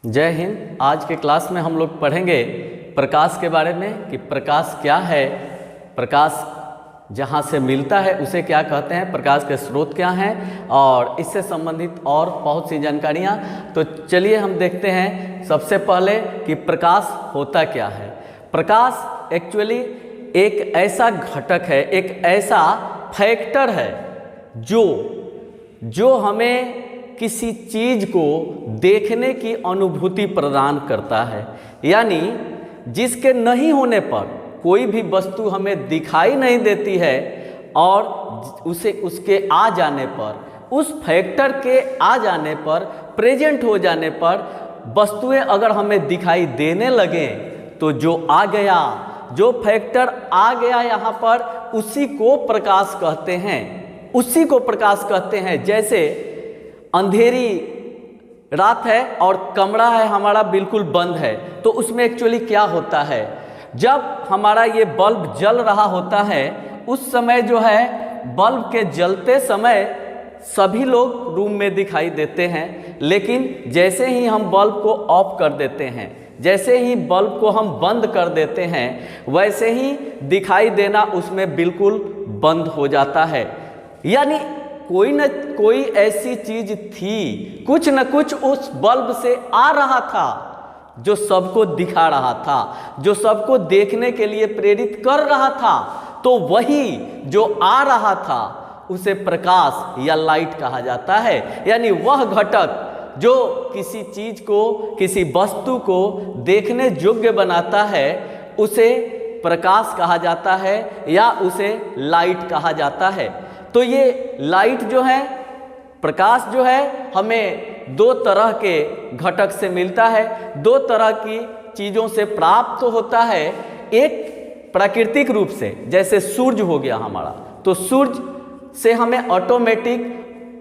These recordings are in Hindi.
जय हिंद। आज के क्लास में हम लोग पढ़ेंगे प्रकाश के बारे में कि प्रकाश क्या है, प्रकाश जहाँ से मिलता है उसे क्या कहते हैं, प्रकाश के स्रोत क्या हैं और इससे संबंधित और बहुत सी जानकारियाँ। तो चलिए हम देखते हैं सबसे पहले कि प्रकाश होता क्या है। प्रकाश एक्चुअली एक ऐसा घटक है, एक ऐसा फैक्टर है जो हमें किसी चीज़ को देखने की अनुभूति प्रदान करता है। यानी जिसके नहीं होने पर कोई भी वस्तु हमें दिखाई नहीं देती है और उसके आ जाने पर, उस फैक्टर के आ जाने पर, प्रेजेंट हो जाने पर वस्तुएं अगर हमें दिखाई देने लगें तो जो आ गया, जो फैक्टर आ गया यहाँ पर, उसी को प्रकाश कहते हैं, उसी को प्रकाश कहते हैं। जैसे अंधेरी रात है और कमरा है हमारा बिल्कुल बंद है, तो उसमें एक्चुअली क्या होता है, जब हमारा ये बल्ब जल रहा होता है उस समय जो है बल्ब के जलते समय सभी लोग रूम में दिखाई देते हैं, लेकिन जैसे ही हम बल्ब को ऑफ कर देते हैं, जैसे ही बल्ब को हम बंद कर देते हैं, वैसे ही दिखाई देना उसमें बिल्कुल बंद हो जाता है। यानी कोई न कोई ऐसी चीज थी, कुछ न कुछ उस बल्ब से आ रहा था जो सबको दिखा रहा था, जो सबको देखने के लिए प्रेरित कर रहा था। तो वही जो आ रहा था उसे प्रकाश या लाइट कहा जाता है। यानी वह घटक जो किसी चीज को, किसी वस्तु को देखने योग्य बनाता है उसे प्रकाश कहा जाता है या उसे लाइट कहा जाता है। तो ये लाइट जो है, प्रकाश जो है, हमें दो तरह के घटक से मिलता है, दो तरह की चीज़ों से प्राप्त होता है। एक प्राकृतिक रूप से, जैसे सूर्य हो गया हमारा, तो सूर्य से हमें ऑटोमेटिक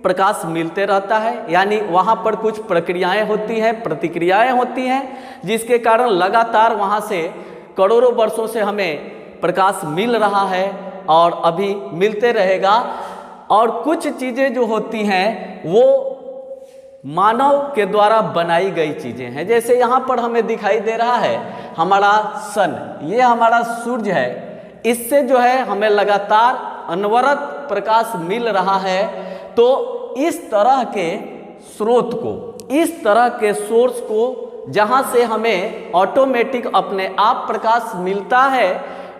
प्रकाश मिलते रहता है। यानी वहाँ पर कुछ प्रक्रियाएं होती हैं, प्रतिक्रियाएं होती हैं, जिसके कारण लगातार वहाँ से करोड़ों वर्षों से हमें प्रकाश मिल रहा है और अभी मिलते रहेगा। और कुछ चीज़ें जो होती हैं वो मानव के द्वारा बनाई गई चीज़ें हैं। जैसे यहाँ पर हमें दिखाई दे रहा है हमारा सन, ये हमारा सूर्य है, इससे जो है हमें लगातार अनवरत प्रकाश मिल रहा है। तो इस तरह के स्रोत को, इस तरह के सोर्स को जहाँ से हमें ऑटोमेटिक अपने आप प्रकाश मिलता है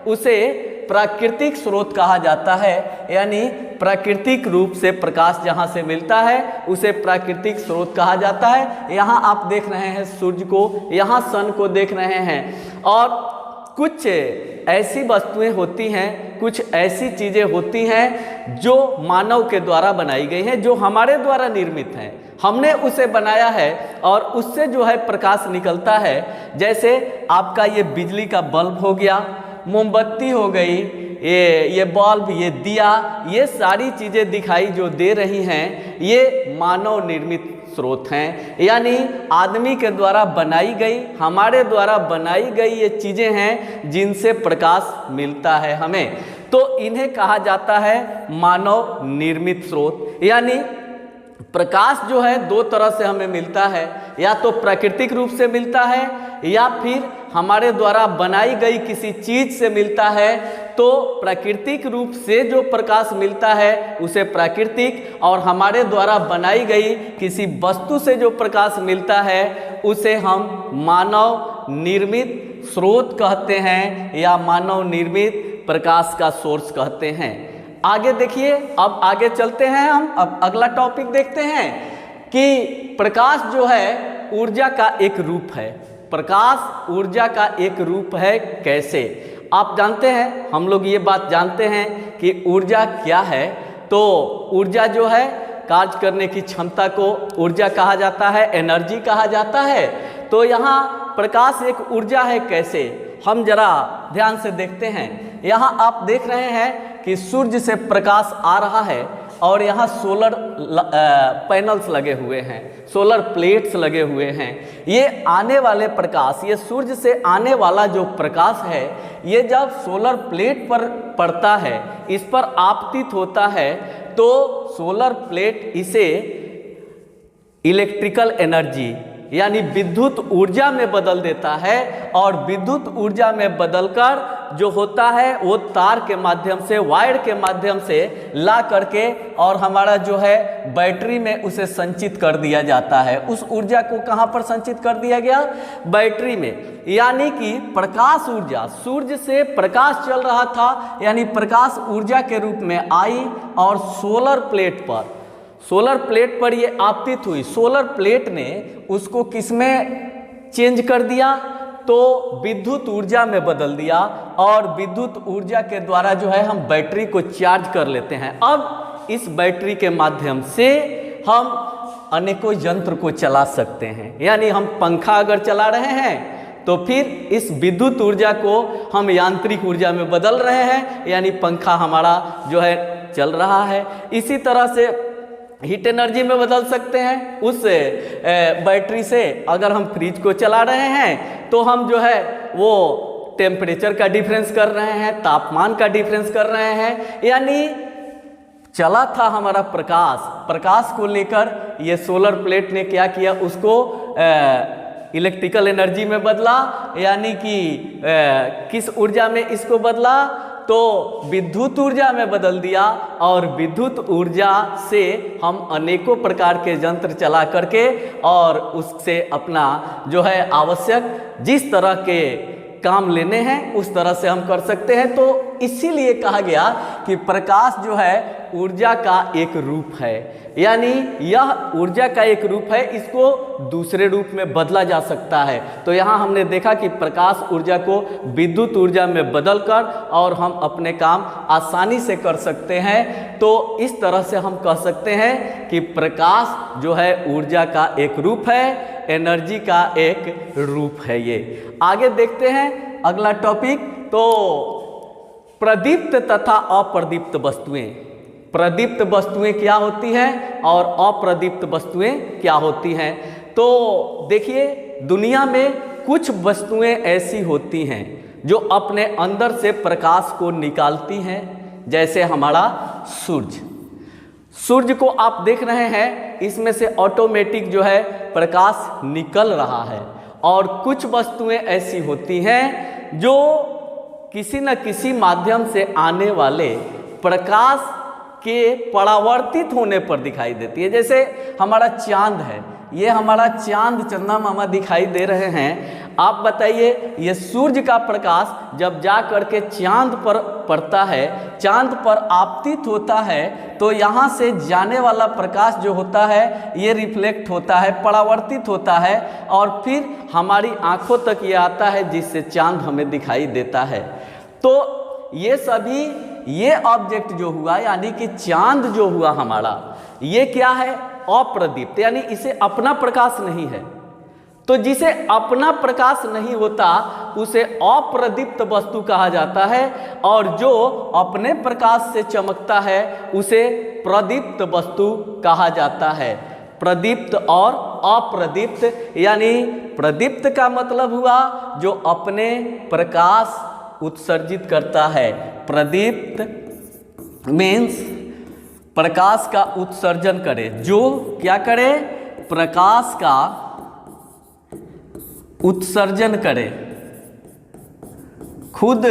उसे प्राकृतिक स्रोत कहा जाता है। यानी प्राकृतिक रूप से प्रकाश जहाँ से मिलता है उसे प्राकृतिक स्रोत कहा जाता है। यहाँ आप देख रहे हैं सूर्य को, यहाँ सन को देख रहे हैं। और कुछ ऐसी वस्तुएं होती हैं, कुछ ऐसी चीज़ें होती हैं जो मानव के द्वारा बनाई गई हैं, जो हमारे द्वारा निर्मित हैं, हमने उसे बनाया है और उससे जो है प्रकाश निकलता है। जैसे आपका ये बिजली का बल्ब हो गया, मोमबत्ती हो गई, ये बल्ब, ये दिया, ये सारी चीज़ें दिखाई जो दे रही हैं ये मानव निर्मित स्रोत हैं। यानी आदमी के द्वारा बनाई गई, हमारे द्वारा बनाई गई ये चीज़ें हैं जिनसे प्रकाश मिलता है हमें। तो इन्हें कहा जाता है मानव निर्मित स्रोत। यानी प्रकाश जो है दो तरह से हमें मिलता है, या तो प्राकृतिक रूप से मिलता है या फिर हमारे द्वारा बनाई गई किसी चीज़ से मिलता है। तो प्राकृतिक रूप से जो प्रकाश मिलता है उसे प्राकृतिक, और हमारे द्वारा बनाई गई किसी वस्तु से जो प्रकाश मिलता है उसे हम मानव निर्मित स्रोत कहते हैं या मानव निर्मित प्रकाश का सोर्स कहते हैं। आगे देखिए, अब आगे चलते हैं हम, अब अगला टॉपिक देखते हैं कि प्रकाश जो है ऊर्जा का एक रूप है। प्रकाश ऊर्जा का एक रूप है। कैसे? आप जानते हैं, हम लोग ये बात जानते हैं कि ऊर्जा क्या है। तो ऊर्जा जो है, कार्य करने की क्षमता को ऊर्जा कहा जाता है, एनर्जी कहा जाता है। तो यहाँ प्रकाश एक ऊर्जा है। कैसे? हम जरा ध्यान से देखते हैं। यहाँ आप देख रहे हैं कि सूर्य से प्रकाश आ रहा है और यहाँ सोलर पैनल्स लगे हुए हैं, सोलर प्लेट्स लगे हुए हैं। ये आने वाले प्रकाश, ये सूर्य से आने वाला जो प्रकाश है, ये जब सोलर प्लेट पर पड़ता है, इस पर आपतित होता है, तो सोलर प्लेट इसे इलेक्ट्रिकल एनर्जी यानी विद्युत ऊर्जा में बदल देता है, और विद्युत ऊर्जा में बदलकर जो होता है वो तार के माध्यम से, वायर के माध्यम से ला करके और हमारा जो है बैटरी में उसे संचित कर दिया जाता है। उस ऊर्जा को कहाँ पर संचित कर दिया गया? बैटरी में। यानी कि प्रकाश ऊर्जा, सूर्य से प्रकाश चल रहा था, यानी प्रकाश ऊर्जा के रूप में आई और सोलर प्लेट पर ये आपतित हुई। सोलर प्लेट ने उसको किसमें चेंज कर दिया? तो विद्युत ऊर्जा में बदल दिया, और विद्युत ऊर्जा के द्वारा जो है हम बैटरी को चार्ज कर लेते हैं। अब इस बैटरी के माध्यम से हम अनेकों यंत्र को चला सकते हैं। यानी हम पंखा अगर चला रहे हैं तो फिर इस विद्युत ऊर्जा को हम यांत्रिक ऊर्जा में बदल रहे हैं, यानी पंखा हमारा जो है चल रहा है। इसी तरह से हीट एनर्जी में बदल सकते हैं। उस बैटरी से अगर हम फ्रिज को चला रहे हैं तो हम जो है वो टेम्परेचर का डिफरेंस कर रहे हैं, तापमान का डिफरेंस कर रहे हैं। यानी चला था हमारा प्रकाश को लेकर ये सोलर प्लेट ने क्या किया, उसको इलेक्ट्रिकल एनर्जी में बदला। यानी कि किस ऊर्जा में इसको बदला? तो विद्युत ऊर्जा में बदल दिया, और विद्युत ऊर्जा से हम अनेकों प्रकार के यंत्र चला करके और उससे अपना जो है आवश्यक जिस तरह के काम लेने हैं उस तरह से हम कर सकते हैं। तो इसीलिए कहा गया कि प्रकाश जो है ऊर्जा का एक रूप है, यानी यह ऊर्जा का एक रूप है, इसको दूसरे रूप में बदला जा सकता है। तो यहाँ हमने देखा कि प्रकाश ऊर्जा को विद्युत ऊर्जा में बदलकर और हम अपने काम आसानी से कर सकते हैं। तो इस तरह से हम कह सकते हैं कि प्रकाश जो है ऊर्जा का एक रूप है, एनर्जी का एक रूप है। ये आगे देखते हैं अगला टॉपिक। तो प्रदीप्त तथा अप्रदीप्त वस्तुएं, प्रदीप्त वस्तुएं क्या होती हैं और अप्रदीप्त वस्तुएं क्या होती हैं? तो देखिए, दुनिया में कुछ वस्तुएं ऐसी होती हैं जो अपने अंदर से प्रकाश को निकालती हैं, जैसे हमारा सूर्य को आप देख रहे हैं, इसमें से ऑटोमेटिक जो है प्रकाश निकल रहा है। और कुछ वस्तुएं ऐसी होती हैं जो किसी न किसी माध्यम से आने वाले प्रकाश के परावर्तित होने पर दिखाई देती है। जैसे हमारा चांद है, ये हमारा चांद चंदा मामा दिखाई दे रहे हैं। आप बताइए, ये सूर्य का प्रकाश जब जा करके चांद पर पड़ता है, चांद पर आपतित होता है, तो यहाँ से जाने वाला प्रकाश जो होता है ये रिफ्लेक्ट होता है, परावर्तित होता है, और फिर हमारी आंखों तक ये आता है, जिससे चांद हमें दिखाई देता है। तो ये सभी ये ऑब्जेक्ट जो हुआ, यानी कि चांद जो हुआ हमारा, ये क्या है? अप्रदीप्त, यानी इसे अपना प्रकाश नहीं है। तो जिसे अपना प्रकाश नहीं होता उसे अप्रदीप्त वस्तु कहा जाता है, और जो अपने प्रकाश से चमकता है उसे प्रदीप्त वस्तु कहा जाता है। प्रदीप्त और अप्रदीप्त, यानी प्रदीप्त का मतलब हुआ जो अपने प्रकाश उत्सर्जित करता है। प्रदीप्त मीन्स प्रकाश का उत्सर्जन करे, जो क्या करे? प्रकाश का उत्सर्जन करे, खुद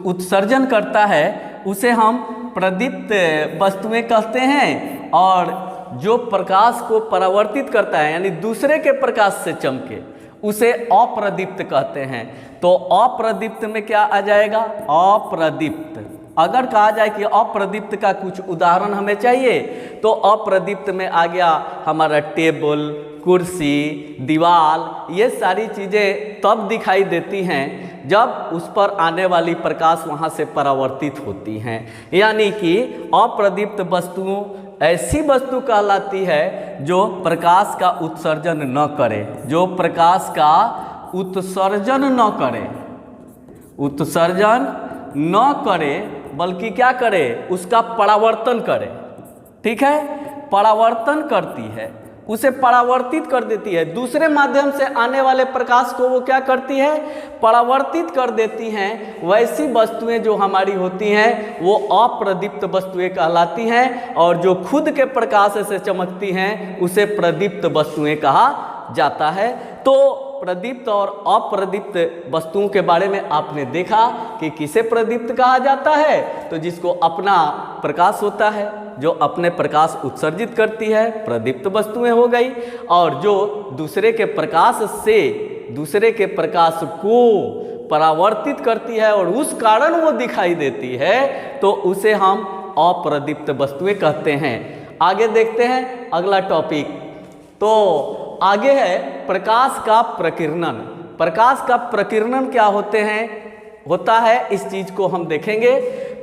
उत्सर्जन करता है, उसे हम प्रदीप्त वस्तुएं कहते हैं। और जो प्रकाश को परावर्तित करता है, यानी दूसरे के प्रकाश से चमके, उसे अप्रदीप्त कहते हैं। तो अप्रदीप्त में क्या आ जाएगा? अप्रदीप्त। अगर कहा जाए कि अप्रदीप्त का कुछ उदाहरण हमें चाहिए, तो अप्रदीप्त में आ गया हमारा टेबल, कुर्सी, दीवार। ये सारी चीज़ें तब दिखाई देती हैं जब उस पर आने वाली प्रकाश वहाँ से परावर्तित होती हैं। यानी कि अप्रदीप्त वस्तुओं ऐसी वस्तु कहलाती है जो प्रकाश का उत्सर्जन न करे, जो प्रकाश का उत्सर्जन न करे, उत्सर्जन न करे, बल्कि क्या करे? उसका परावर्तन करे। ठीक है, परावर्तन करती है, उसे परावर्तित कर देती है। दूसरे माध्यम से आने वाले प्रकाश को वो क्या करती है? परावर्तित कर देती हैं। वैसी वस्तुएं जो हमारी होती हैं वो अप्रदीप्त वस्तुएं कहलाती हैं, और जो खुद के प्रकाश से चमकती हैं उसे प्रदीप्त वस्तुएं कहा जाता है। तो प्रदीप्त और अप्रदीप्त वस्तुओं के बारे में आपने देखा कि किसे प्रदीप्त कहा जाता है, तो जिसको अपना प्रकाश होता है, जो अपने प्रकाश उत्सर्जित करती है, प्रदीप्त वस्तुएं हो गई। और जो दूसरे के प्रकाश से दूसरे के प्रकाश को परावर्तित करती है और उस कारण वो दिखाई देती है, तो उसे हम अप्रदीप्त वस्तुएं कहते हैं। आगे देखते हैं अगला टॉपिक। तो आगे है प्रकाश का प्रकीर्णन। प्रकाश का प्रकीर्णन क्या होता है, इस चीज को हम देखेंगे।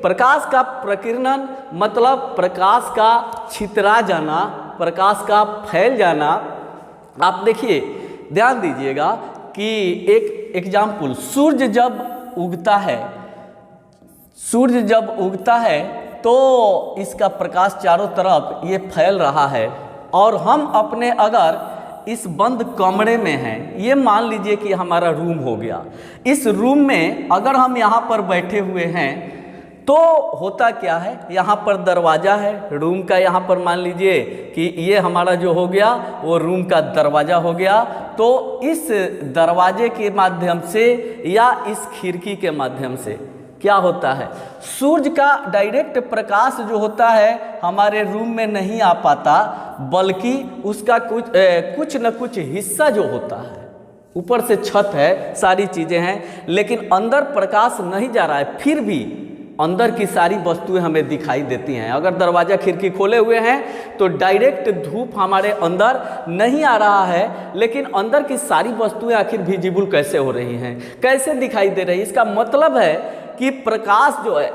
प्रकाश का प्रकीर्णन मतलब प्रकाश का छितरा जाना, प्रकाश का फैल जाना। आप देखिए, ध्यान दीजिएगा कि एक एग्जाम्पल, सूर्य जब उगता है तो इसका प्रकाश चारों तरफ ये फैल रहा है, और हम अपने अगर इस बंद कमरे में हैं, ये मान लीजिए कि हमारा रूम हो गया, इस रूम में अगर हम यहाँ पर बैठे हुए हैं तो होता क्या है, यहाँ पर दरवाज़ा है रूम का, यहाँ पर मान लीजिए कि ये हमारा जो हो गया वो रूम का दरवाज़ा हो गया। तो इस दरवाजे के माध्यम से या इस खिड़की के माध्यम से क्या होता है, सूर्य का डायरेक्ट प्रकाश जो होता है हमारे रूम में नहीं आ पाता, बल्कि उसका कुछ न कुछ हिस्सा जो होता है, ऊपर से छत है, सारी चीज़ें हैं, लेकिन अंदर प्रकाश नहीं जा रहा है, फिर भी अंदर की सारी वस्तुएं हमें दिखाई देती हैं। अगर दरवाज़ा खिड़की खोले हुए हैं तो डायरेक्ट धूप हमारे अंदर नहीं आ रहा है, लेकिन अंदर की सारी वस्तुएं आखिर विजिबल कैसे हो रही हैं, कैसे दिखाई दे रही है। इसका मतलब है कि प्रकाश जो है,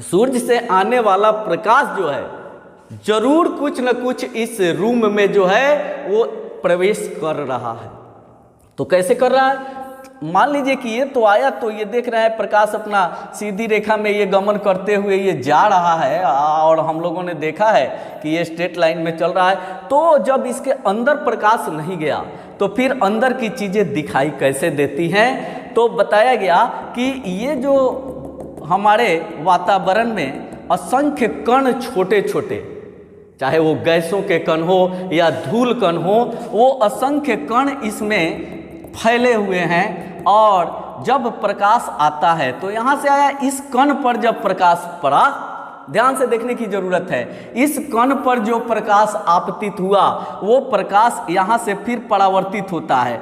सूर्य से आने वाला प्रकाश जो है, जरूर कुछ न कुछ इस रूम में जो है वो प्रवेश कर रहा है। तो कैसे कर रहा है, मान लीजिए कि ये तो आया, तो ये देख रहा है प्रकाश अपना सीधी रेखा में ये गमन करते हुए ये जा रहा है, और हम लोगों ने देखा है कि ये स्ट्रेट लाइन में चल रहा है। तो जब इसके अंदर प्रकाश नहीं गया तो फिर अंदर की चीज़ें दिखाई कैसे देती हैं। तो बताया गया कि ये जो हमारे वातावरण में असंख्य कण छोटे छोटे, चाहे वो गैसों के कण हो या धूल कण हो, वो असंख्य कण इसमें फैले हुए हैं, और जब प्रकाश आता है तो यहाँ से आया, इस कण पर जब प्रकाश पड़ा, ध्यान से देखने की जरूरत है, इस कण पर जो प्रकाश आपतित हुआ वो प्रकाश यहाँ से फिर परावर्तित होता है,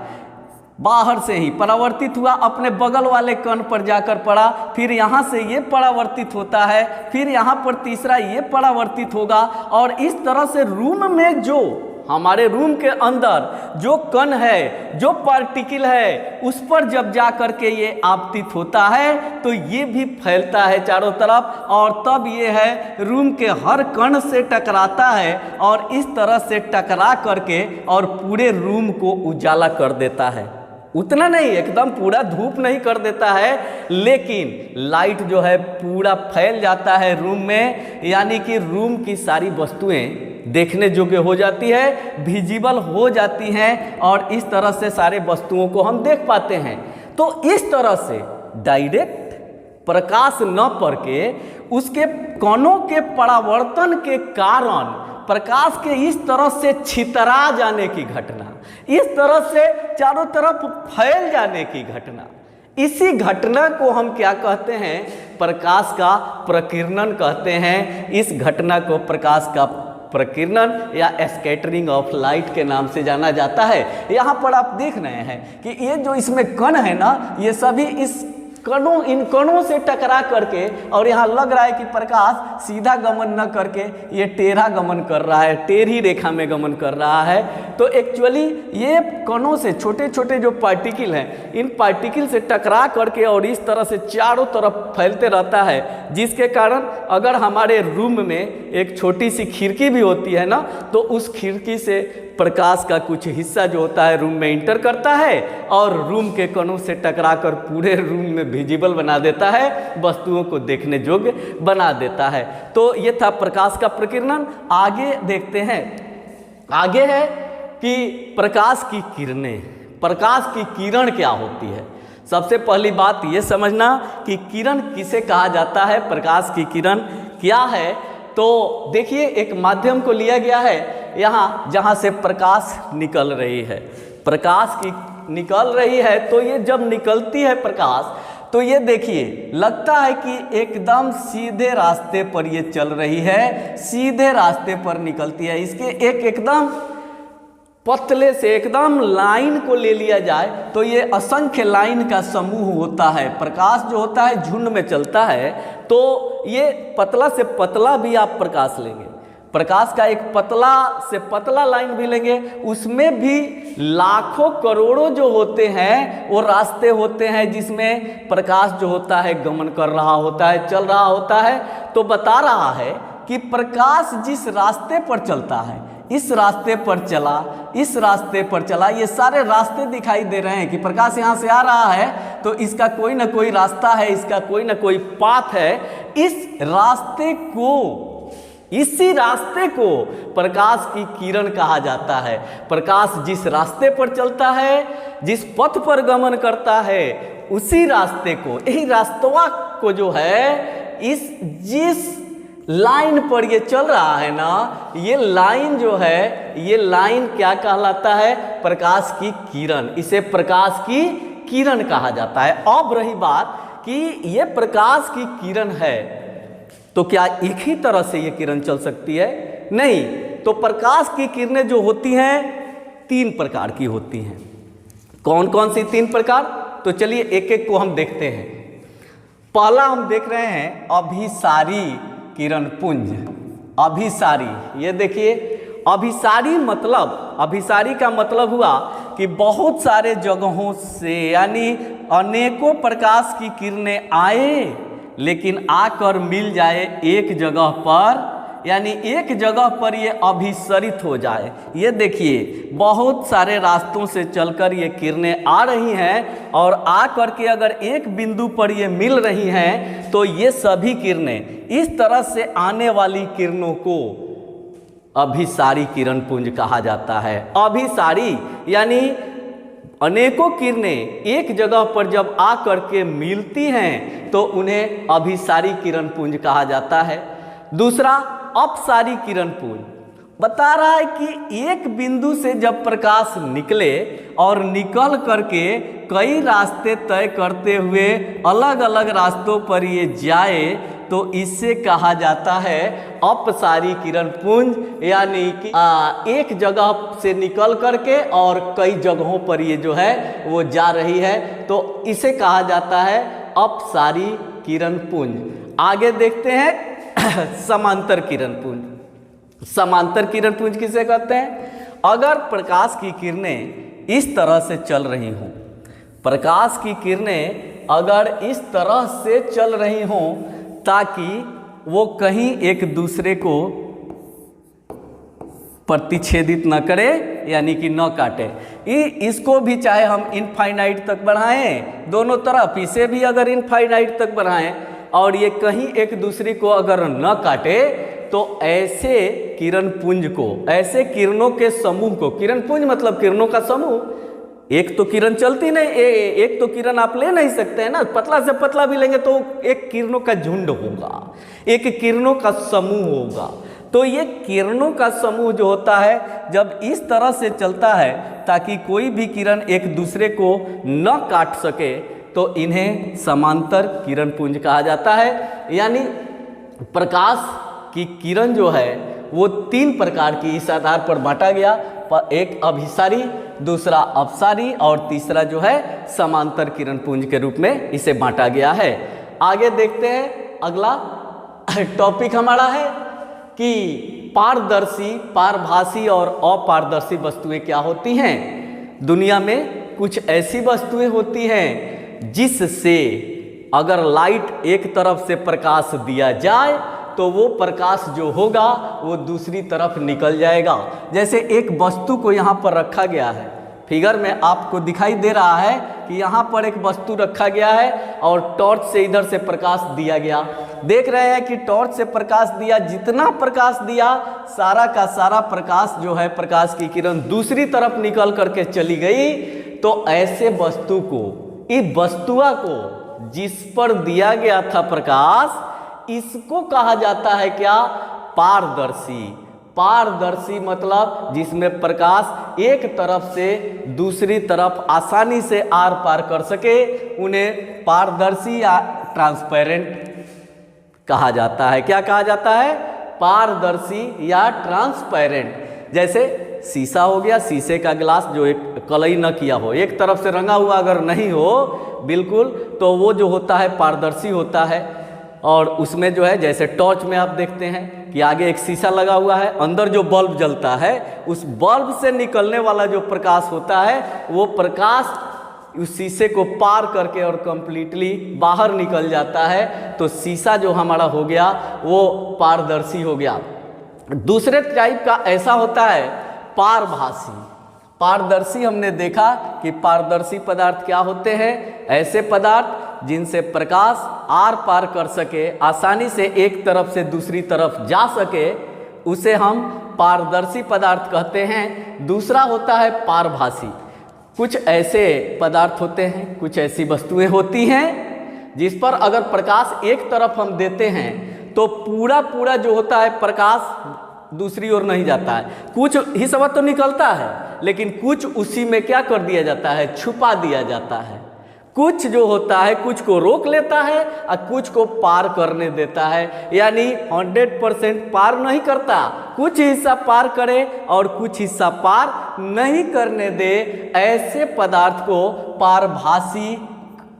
बाहर से ही परावर्तित हुआ, अपने बगल वाले कण पर जाकर पड़ा, फिर यहाँ से ये परावर्तित होता है, फिर यहाँ पर तीसरा ये परावर्तित होगा, और इस तरह से रूम में जो हमारे रूम के अंदर जो कण है, जो पार्टिकल है, उस पर जब जा कर के ये आपतित होता है तो ये भी फैलता है चारों तरफ, और तब ये है रूम के हर कण से टकराता है, और इस तरह से टकरा करके और पूरे रूम को उजाला कर देता है। उतना नहीं, एकदम पूरा धूप नहीं कर देता है, लेकिन लाइट जो है पूरा फैल जाता है रूम में, यानी कि रूम की सारी वस्तुएं देखने योग्य हो जाती है, विजिबल हो जाती हैं, और इस तरह से सारे वस्तुओं को हम देख पाते हैं। तो इस तरह से डायरेक्ट प्रकाश न पड़ के उसके कणों के परावर्तन के कारण प्रकाश के इस तरह से छितरा जाने की घटना, इस तरह से चारों तरफ फैल जाने की घटना, इसी घटना को हम क्या कहते हैं, प्रकाश का प्रकीर्णन कहते हैं। इस घटना को प्रकाश का प्रकीर्णन या स्कैटरिंग ऑफ लाइट के नाम से जाना जाता है। यहाँ पर आप देख रहे हैं कि ये जो इसमें कण है ना, ये सभी इन कणों से टकरा करके, और यहाँ लग रहा है कि प्रकाश सीधा गमन न करके ये टेढ़ा गमन कर रहा है, टेढ़ी रेखा में गमन कर रहा है। तो एक्चुअली ये कणों से छोटे छोटे जो पार्टिकल हैं, इन पार्टिकल से टकरा करके और इस तरह से चारों तरफ फैलते रहता है, जिसके कारण अगर हमारे रूम में एक छोटी सी खिड़की भी होती है ना, तो उस खिड़की से प्रकाश का कुछ हिस्सा जो होता है रूम में इंटर करता है, और रूम के कणों से टकराकर पूरे रूम में विजिबल बना देता है, वस्तुओं को देखने योग्य बना देता है। तो ये था प्रकाश का प्रकीर्णन। आगे देखते हैं, आगे है कि प्रकाश की किरणें। प्रकाश की किरण क्या होती है? सबसे पहली बात ये समझना कि किरण किसे कहा जाता है, प्रकाश की किरण क्या है। तो देखिए, एक माध्यम को लिया गया है यहाँ जहाँ से प्रकाश निकल रही है, प्रकाश की निकल रही है, तो ये जब निकलती है प्रकाश, तो ये देखिए लगता है कि एकदम सीधे रास्ते पर ये चल रही है, सीधे रास्ते पर निकलती है। इसके एकदम पतले से एकदम लाइन को ले लिया जाए तो ये असंख्य लाइन का समूह होता है। प्रकाश जो होता है झुंड में चलता है, तो ये पतला से पतला भी आप प्रकाश लेंगे, प्रकाश का एक पतला से पतला लाइन भी लेंगे, उसमें भी लाखों करोड़ों जो होते हैं वो रास्ते होते हैं जिसमें प्रकाश जो होता है गमन कर रहा होता है, चल रहा होता है। तो बता रहा है कि प्रकाश जिस रास्ते पर चलता है, इस रास्ते पर चला, इस रास्ते पर चला, ये सारे रास्ते दिखाई दे रहे हैं कि प्रकाश यहाँ से आ रहा है तो इसका कोई ना कोई रास्ता है, इसका कोई ना कोई पाथ है। इस रास्ते को, इसी रास्ते को प्रकाश की किरण कहा जाता है। प्रकाश जिस रास्ते पर चलता है, जिस पथ पर गमन करता है, उसी रास्ते को, यही रास्तवा को जो है, इस जिस लाइन पर ये चल रहा है ना, ये लाइन जो है, ये लाइन क्या कहलाता है? प्रकाश की किरण। इसे प्रकाश की किरण कहा जाता है। अब रही बात कि ये प्रकाश की किरण है, तो क्या एक ही तरह से ये किरण चल सकती है? नहीं। तो प्रकाश की किरणें जो होती हैं 3 प्रकार की होती हैं। कौन कौन सी 3 प्रकार? तो चलिए एक एक को हम देखते हैं। पहला हम देख रहे हैं अभिसारी किरण पुंज। अभिसारी, ये देखिए अभिसारी मतलब, अभिसारी का मतलब हुआ कि बहुत सारे जगहों से, यानी अनेकों प्रकाश की किरणें आए लेकिन आकर मिल जाए एक जगह पर, यानी एक जगह पर ये अभिसरित हो जाए। ये देखिए बहुत सारे रास्तों से चलकर ये किरणें आ रही हैं और आकर के अगर एक बिंदु पर ये मिल रही हैं तो ये सभी किरणें, इस तरह से आने वाली किरणों को अभिसारी किरण पुंज कहा जाता है। अभिसारी यानी अनेकों किरणें एक जगह पर जब आकर के मिलती हैं तो उन्हें अभिसारी किरण पुंज कहा जाता है। दूसरा अपसारी किरण पुंज बता रहा है कि एक बिंदु से जब प्रकाश निकले और निकल करके कई रास्ते तय करते हुए अलग अलग रास्तों पर ये जाए तो इससे कहा जाता है अपसारी किरण पुंज, यानी कि एक जगह से निकल करके और कई जगहों पर ये जो है वो जा रही है, तो इसे कहा जाता है अपसारी किरण पुंज। आगे देखते हैं समांतर किरण पुंज। समांतर किरण पुंज किसे कहते हैं? अगर प्रकाश की किरणें इस तरह से चल रही हों, प्रकाश की किरणें अगर इस तरह से चल रही हों ताकि वो कहीं एक दूसरे को प्रतिच्छेदित न करे, यानी कि न काटे, इसको भी चाहे हम इनफाइनाइट तक बढ़ाएं, दोनों तरफ इसे भी अगर इनफाइनाइट तक बढ़ाएं और ये कहीं एक दूसरे को अगर न काटे, तो ऐसे किरण पुंज को, ऐसे किरणों के समूह को, किरण पुंज मतलब किरणों का समूह, एक तो किरण चलती नहीं, एक तो किरण आप ले नहीं सकते हैं ना, पतला से पतला भी लेंगे तो एक किरणों का झुंड होगा, एक किरणों का समूह होगा। तो ये किरणों का समूह जो होता है जब इस तरह से चलता है ताकि कोई भी किरण एक दूसरे को न काट सके, तो इन्हें समांतर किरण पुंज कहा जाता है। यानी प्रकाश की किरण जो है वो 3 प्रकार की इस आधार पर बांटा गया, एक अभिसारी, दूसरा अपसारी और तीसरा जो है समांतर किरण पुंज के रूप में इसे बांटा गया है। आगे देखते हैं, अगला टॉपिक हमारा है कि पारदर्शी, पारभासी और अपारदर्शी वस्तुएं क्या होती हैं। दुनिया में कुछ ऐसी वस्तुएं होती हैं जिससे अगर लाइट एक तरफ से प्रकाश दिया जाए तो वो प्रकाश जो होगा वो दूसरी तरफ निकल जाएगा। जैसे एक वस्तु को यहाँ पर रखा गया है, फिगर में आपको दिखाई दे रहा है कि यहाँ पर एक वस्तु रखा गया है और टॉर्च से इधर से प्रकाश दिया गया। देख रहे हैं कि टॉर्च से प्रकाश दिया, जितना प्रकाश दिया सारा का सारा प्रकाश जो है, प्रकाश की किरण दूसरी तरफ निकल करके चली गई। तो ऐसे वस्तु को, इस वस्तुआ को जिस पर दिया गया था प्रकाश, इसको कहा जाता है क्या? पारदर्शी। पारदर्शी मतलब जिसमें प्रकाश एक तरफ से दूसरी तरफ आसानी से आर पार कर सके, उन्हें पारदर्शी या ट्रांसपेरेंट कहा जाता है। क्या कहा जाता है? पारदर्शी या ट्रांसपेरेंट। जैसे शीशा हो गया, शीशे का गिलास जो एक कलई न किया हो, एक तरफ से रंगा हुआ अगर नहीं हो बिल्कुल, तो वो जो होता है पारदर्शी होता है। और उसमें जो है जैसे टॉर्च में आप देखते हैं कि आगे एक शीशा लगा हुआ है, अंदर जो बल्ब जलता है उस बल्ब से निकलने वाला जो प्रकाश होता है वो प्रकाश उस शीशे को पार करके और कंप्लीटली बाहर निकल जाता है, तो शीशा जो हमारा हो गया वो पारदर्शी हो गया। दूसरे टाइप का ऐसा होता है पारभासी। पारदर्शी हमने देखा कि पारदर्शी पदार्थ क्या होते हैं? ऐसे पदार्थ जिनसे प्रकाश आर पार कर सके, आसानी से एक तरफ से दूसरी तरफ जा सके, उसे हम पारदर्शी पदार्थ कहते हैं। दूसरा होता है पारभासी। कुछ ऐसे पदार्थ होते हैं, कुछ ऐसी वस्तुएं होती हैं जिस पर अगर प्रकाश एक तरफ हम देते हैं तो पूरा जो होता है प्रकाश दूसरी ओर नहीं जाता है। कुछ हिस्सा तो निकलता है, लेकिन कुछ उसी में क्या कर दिया जाता है? छुपा दिया जाता है। कुछ जो होता है कुछ को रोक लेता है और कुछ को पार करने देता है, यानी 100% पार नहीं करता, कुछ हिस्सा पार करे और कुछ हिस्सा पार नहीं करने दे। ऐसे पदार्थ को पारभासी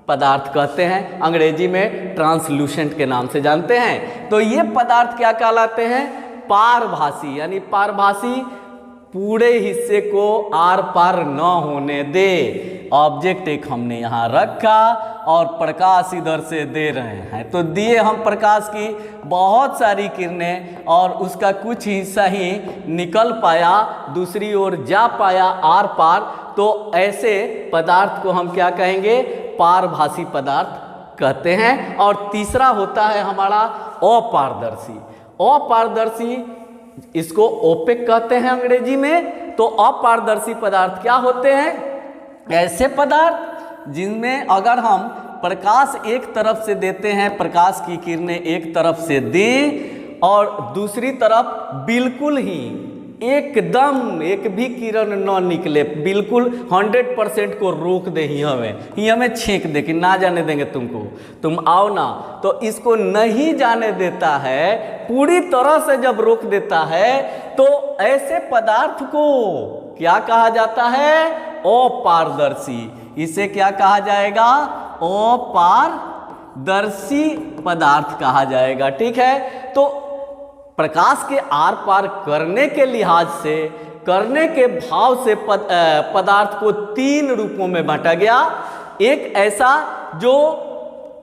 पदार्थ कहते हैं, अंग्रेजी में ट्रांसलूसेंट के नाम से जानते हैं। तो ये पदार्थ क्या कहलाते हैं? पारभासी। यानी पारभासी पूरे हिस्से को आर पार न होने दे। ऑब्जेक्ट एक हमने यहाँ रखा और प्रकाश इधर से दे रहे हैं, तो दिए हम प्रकाश की बहुत सारी किरणें और उसका कुछ हिस्सा ही निकल पाया, दूसरी ओर जा पाया आर पार, तो ऐसे पदार्थ को हम क्या कहेंगे? पारभासी पदार्थ कहते हैं। और तीसरा होता है हमारा अपारदर्शी। अपारदर्शी इसको ओपेक कहते हैं अंग्रेजी में। तो अपारदर्शी पदार्थ क्या होते हैं? ऐसे पदार्थ जिनमें अगर हम प्रकाश एक तरफ से देते हैं, प्रकाश की किरणें एक तरफ से दें और दूसरी तरफ बिल्कुल ही एकदम एक भी किरण न निकले, बिल्कुल 100% को रोक दे, ही हमें छेक दे कि ना जाने देंगे तुमको, तुम आओ ना, तो इसको नहीं जाने देता है, पूरी तरह से जब रोक देता है, तो ऐसे पदार्थ को क्या कहा जाता है? अपारदर्शी। इसे क्या कहा जाएगा? अपारदर्शी पदार्थ कहा जाएगा। ठीक है, तो प्रकाश के आर पार करने के लिहाज से, करने के भाव से पदार्थ को तीन रूपों में बांटा गया। एक ऐसा जो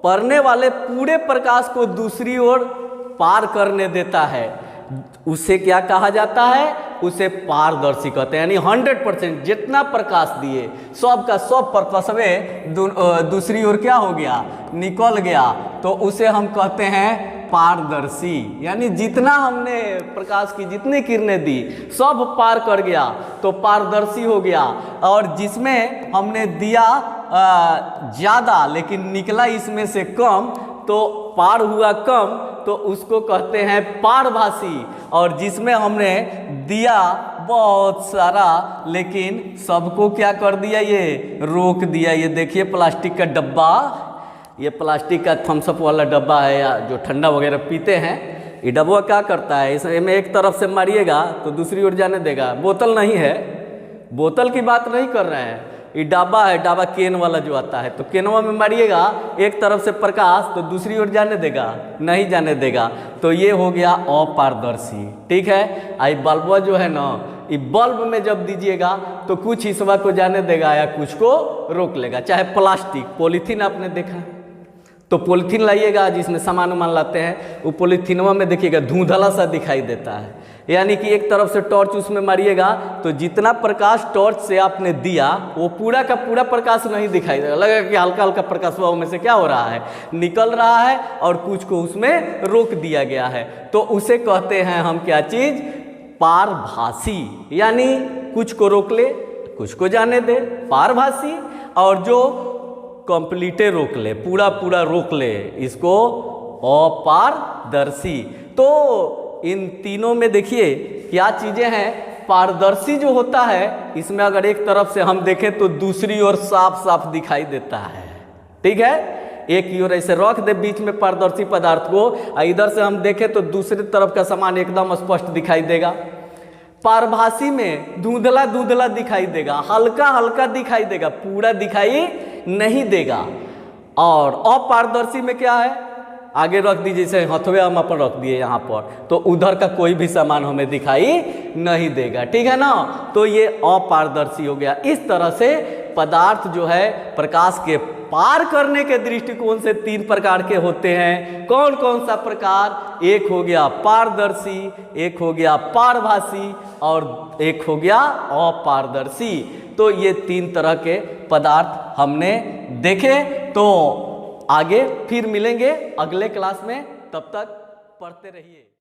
पड़ने वाले पूरे प्रकाश को दूसरी ओर पार करने देता है, उसे क्या कहा जाता है? उसे पारदर्शी कहते हैं। यानी 100% जितना प्रकाश दिए सब का सब प्रकाश में दूसरी ओर क्या हो गया? निकल गया, तो उसे हम कहते हैं पारदर्शी। यानी जितना हमने प्रकाश की जितनी किरणें दी सब पार कर गया तो पारदर्शी हो गया। और जिसमें हमने दिया ज़्यादा लेकिन निकला इसमें से कम, तो पार हुआ कम, तो उसको कहते हैं पारभासी। और जिसमें हमने दिया बहुत सारा लेकिन सबको क्या कर दिया? ये रोक दिया। ये देखिए प्लास्टिक का डब्बा, ये प्लास्टिक का थम्सअप वाला डब्बा है, या जो ठंडा वगैरह पीते हैं, ये डब्बा क्या करता है? इसमें एक तरफ से मारिएगा तो दूसरी ओर जाने देगा। बोतल नहीं है, बोतल की बात नहीं कर रहे हैं, ये डाबा है, डाबा केन वाला जो आता है, तो केनवा में मारिएगा एक तरफ से प्रकाश तो दूसरी ओर जाने देगा? नहीं जाने देगा। तो ये हो गया अपारदर्शी। ठीक है, आई बल्ब जो है ना, ये बल्ब में जब दीजिएगा तो कुछ हिस्सा को जाने देगा या कुछ को रोक लेगा। चाहे प्लास्टिक, पॉलीथीन आपने देखा, तो पॉलीथीन लाइएगा जिसमें सामान वामान लाते हैं, वो पॉलीथीनवा में देखिएगा धुंधला सा दिखाई देता है। यानी कि एक तरफ से टॉर्च उसमें मारिएगा तो जितना प्रकाश टॉर्च से आपने दिया वो पूरा का पूरा प्रकाश नहीं दिखाई देगा, लगेगा कि हल्का हल्का प्रकाश में से क्या हो रहा है? निकल रहा है, और कुछ को उसमें रोक दिया गया है। तो उसे कहते हैं हम क्या चीज़? पारभासी। यानी कुछ को रोक ले, कुछ को जाने दे, पारभासी। और जो कंप्लीटे रोक ले, पूरा पूरा रोक ले, इसको अपारदर्शी। तो इन तीनों में देखिए क्या चीजें हैं। पारदर्शी जो होता है इसमें अगर एक तरफ से हम देखें तो दूसरी ओर साफ साफ दिखाई देता है। ठीक है, एक की ओर ऐसे रख दे बीच में पारदर्शी पदार्थ को, इधर से हम देखें तो दूसरी तरफ का सामान एकदम स्पष्ट दिखाई देगा। पारभासी में धुंधला धुंधला दिखाई देगा, हल्का हल्का दिखाई देगा, पूरा दिखाई नहीं देगा। और अपारदर्शी में क्या है, आगे रख दीजिए, जैसे हथवे हम अपन रख दिए यहाँ पर, तो उधर का कोई भी सामान हमें दिखाई नहीं देगा। ठीक है ना, तो ये अपारदर्शी हो गया। इस तरह से पदार्थ जो है प्रकाश के पार करने के दृष्टिकोण से तीन प्रकार के होते हैं। कौन कौन सा प्रकार? एक हो गया पारदर्शी, एक हो गया पारभासी और एक हो गया अपारदर्शी। तो ये तीन तरह के पदार्थ हमने देखे। तो आगे फिर मिलेंगे अगले क्लास में, तब तक पढ़ते रहिए।